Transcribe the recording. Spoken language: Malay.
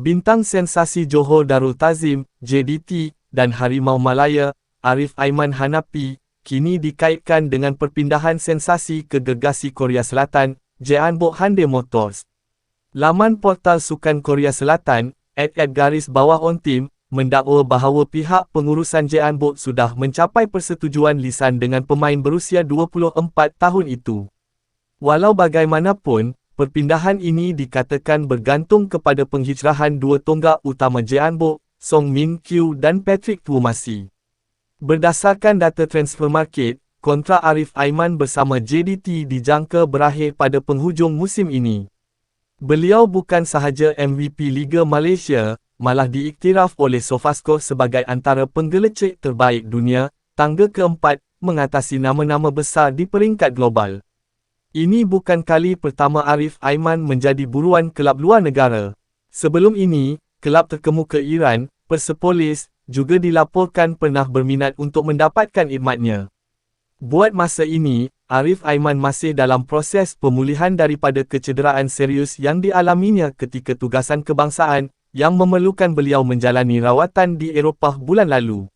Bintang sensasi Johor Darul Ta'zim, JDT, dan Harimau Malaya, Arif Aiman Hanapi, kini dikaitkan dengan perpindahan sensasi ke gergasi Korea Selatan, Jeonbuk Hyundai Motors. Laman portal sukan Korea Selatan, @@onteam, mendakwa bahawa pihak pengurusan Jeonbuk sudah mencapai persetujuan lisan dengan pemain berusia 24 tahun itu. Walau bagaimanapun, perpindahan ini dikatakan bergantung kepada penghijrahan dua tonggak utama Jeonbuk, Song Min Kyu dan Patrick Twumasi. Berdasarkan data transfer market, kontrak Arif Aiman bersama JDT dijangka berakhir pada penghujung musim ini. Beliau bukan sahaja MVP Liga Malaysia, malah diiktiraf oleh Sofascore sebagai antara penggelecek terbaik dunia, tangga keempat, mengatasi nama-nama besar di peringkat global. Ini bukan kali pertama Arif Aiman menjadi buruan kelab luar negara. Sebelum ini, kelab terkemuka Iran, Persepolis, juga dilaporkan pernah berminat untuk mendapatkan khidmatnya. Buat masa ini, Arif Aiman masih dalam proses pemulihan daripada kecederaan serius yang dialaminya ketika tugasan kebangsaan, yang memerlukan beliau menjalani rawatan di Eropah bulan lalu.